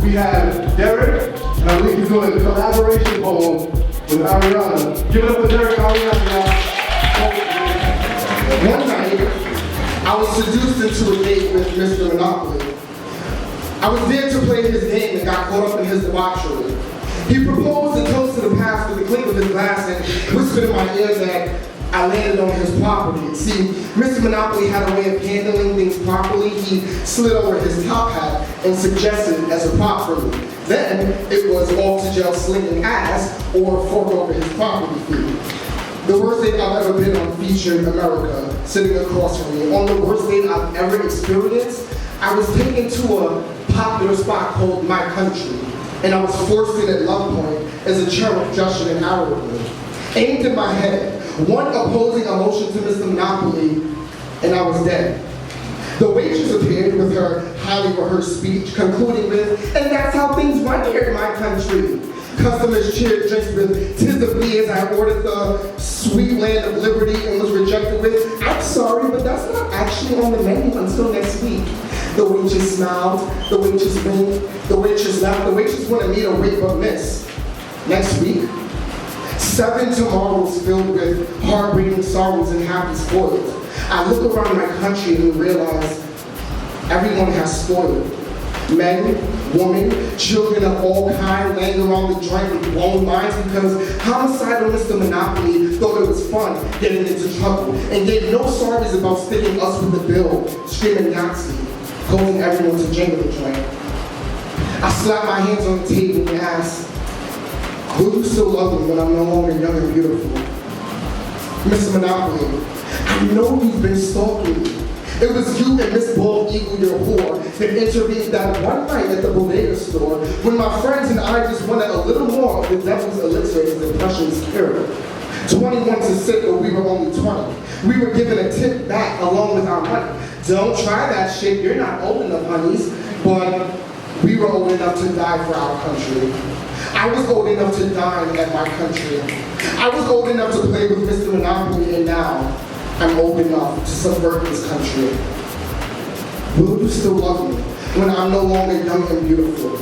we have Derick, and I believe he's doing a collaboration poem with Ariana. Give it up for Derick and Ariana, y'all. One night, I was seduced into a date with Mr. Monopoly. I was there to play his game and got caught up in his debauchery. He proposed and toasted the past with a clink of his glass and whispered in my ear that I landed on his property. See, Mr. Monopoly had a way of handling things properly. He slid over his top hat and suggested as a prop for me. Then it was off to jail slinging ass or fork over his property fee. The worst date I've ever been on featured America sitting across from me. On the worst date I've ever experienced, I was taken to a popular spot called My Country, and I was forced in at love point as a cherub gestured an arrow at me. Aimed in my head, one opposing emotion to Mr. Monopoly, and I was dead. The waitress appeared with her highly rehearsed speech, concluding with, and that's how things run here in my country. Customers cheered drinks with "'Tis of thee" as I ordered the sweet land of liberty and was rejected with, I'm sorry, but that's not actually on the menu until next week. The waitress smiled, the waitress winked, the waitress laughed, the waitress wanted me to wait but miss. Next week, 7 tomorrows filled with heartbreaking sorrows and happy spoils. I look around my country and realize everyone has spoiled. Men, women, children of all kinds laying around the joint with blown minds because homicidal Mr. Monopoly thought it was fun getting into trouble and gave no sorries about sticking us with the bill, screaming Nazi, causing everyone to jingle the joint. I slapped my hands on the table and asked, will you still love me when I'm no longer young and beautiful? Mr. Monopoly, I know you've been stalking me. It was you and Miss Bald Eagle, your whore, that intervened that one night at the bodega store when my friends and I just wanted a little more of the devil's elixir as the Prussians cured. 21 to sit, but we were only 20. We were given a tip back along with our money. Don't try that shit, you're not old enough, honeys. But we were old enough to die for our country. I was old enough to dine at my country. I was old enough to play with Mr. Monopoly, and now I'm old enough to subvert this country. Will you still love me when I'm no longer young and beautiful?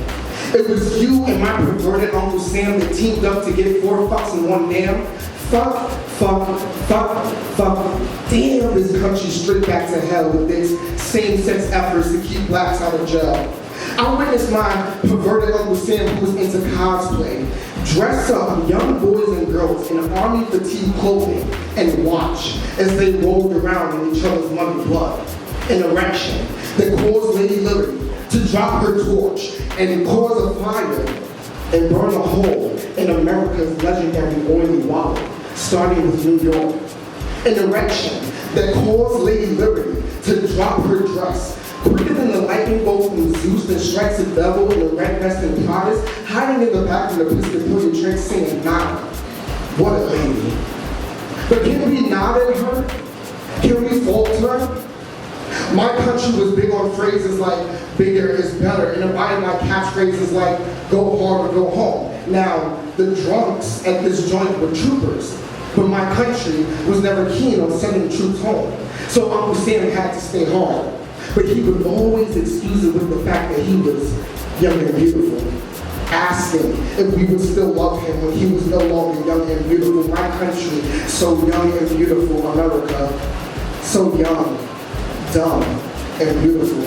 It was you and my perverted Uncle Sam that teamed up to get 4 fucks in one damn. Fuck, fuck, fuck, fuck. Damn this country straight back to hell with its same-sex efforts to keep blacks out of jail. I witnessed my perverted Uncle Sam, who was into cosplay, dress up young boys and girls in army fatigue clothing and watch as they rolled around in each other's muddy blood. An erection that caused Lady Liberty to drop her torch and cause a fire and burn a hole in America's legendary oily wallet, starting with New York. An erection that caused Lady Liberty to drop her dress quicker than the lightning bolt from Zeus that strikes a devil in a red vest and goddess, hiding in the back of the Episcopalian church singing, "Nada, what a lady." But can we nod at her? Can we falter? My country was big on phrases like, bigger is better, and abiding by catchphrases like, go hard or go home. Now, the drunks at this joint were troopers, but my country was never keen on sending troops home. So Uncle Sam had to stay hard. But he would always excuse it with the fact that he was young and beautiful, asking if we would still love him when he was no longer young and beautiful. My country, so young and beautiful, America, so young, dumb, and beautiful.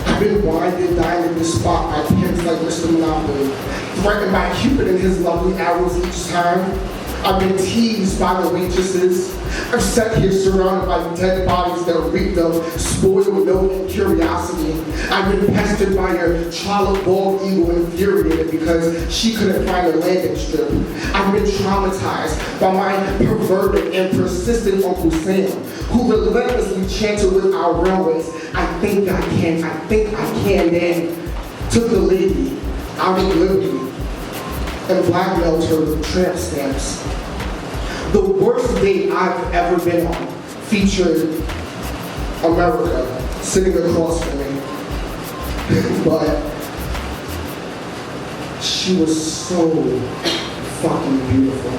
I've been winded, dying in this spot by pimps like Mr. Monopoly, threatened by Cupid and his lovely arrows each time. I've been teased by the waitresses. I've sat here surrounded by dead bodies that reeked of spoiled milk and curiosity. I've been pestered by your Charlotte Bald Eagle infuriated because she couldn't find a landing strip. I've been traumatized by my perverted and persistent Uncle Sam, who relentlessly chanted with our railways, I think I can, and took the lady out of liberty and blackmailed her with tramp stamps. The worst date I've ever been on featured America sitting across from me. But she was so fucking beautiful.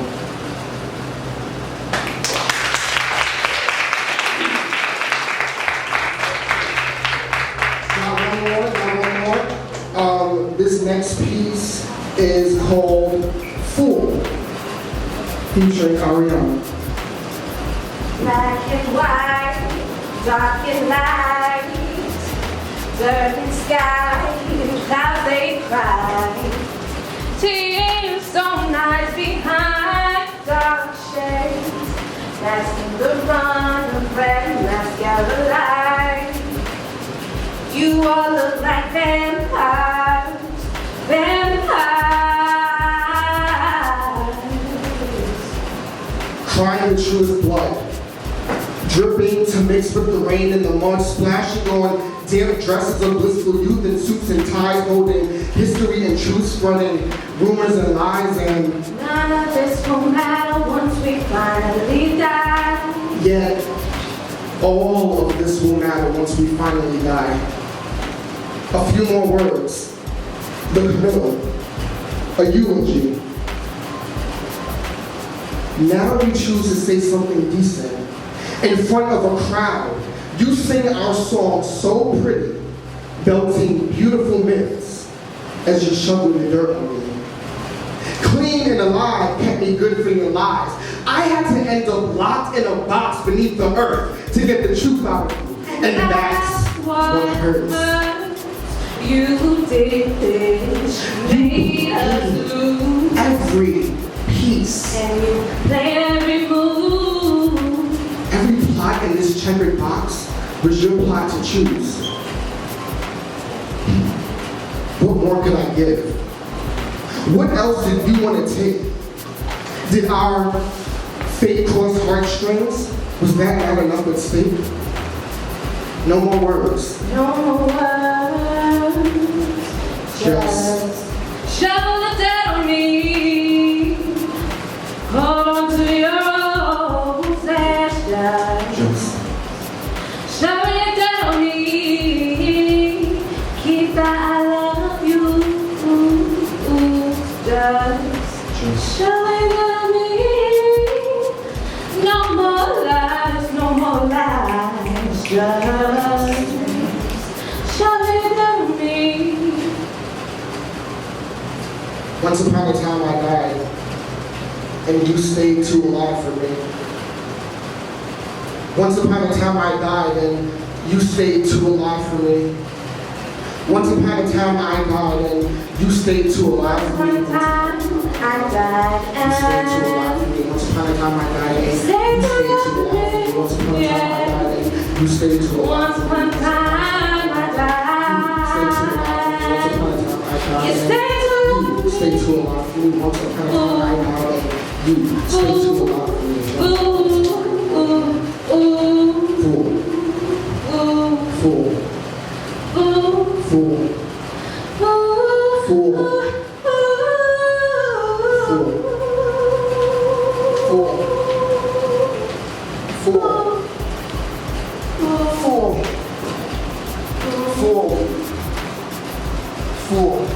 Got one more? this next piece is called Fool, featuring Ariana. Black and white, dark and light, dirt and sky, and clouds they cry. Tears on nights behind dark shades, masking the run of red mascara light. You all look like vampires, vampires. Crying the truest blood, dripping to mix with the rain and the mud, splashing on damp dresses of blissful youth in suits and ties, holding history and truth, spreading rumors and lies, and none of this will matter once we finally die. yet all of this will matter once we finally die. A few more words, the committal, a eulogy. Now we choose to say something decent. In front of a crowd, you sing our song so pretty, belting beautiful myths as you shovel the dirt on me. Clean and alive kept me good for your lies. I had to end up locked in a box beneath the earth to get the truth out of you, and that's what hurts. You did this, you made us lose. Every piece, And you play every move. every plot in this checkered box was your plot to choose. What more could I give? What else did you want to take? Did our fate cross heartstrings? Was that not enough at stake? No more words. No more words, just shovel the dirt on me. Hold on to your old possessions. Just Shovel the dirt on me. Keep that I love you. Just shovel it on me. No more lies, no more lies. Just shovel it on me. once upon a time I died, and you stayed too alive for me. Once upon a time I died, and you stayed too alive for me. Once upon a time I died, and you stayed too alive for me. One time I died You stayed too alive for me. Once upon a time I died, and you stayed too alive for me. Once upon a time I died, and you stayed too alive Once for me. upon a time I died. You stayed too alive for me. Once upon a time I died, and you stayed too alive for me. Fool. Fool. Fool. Fool.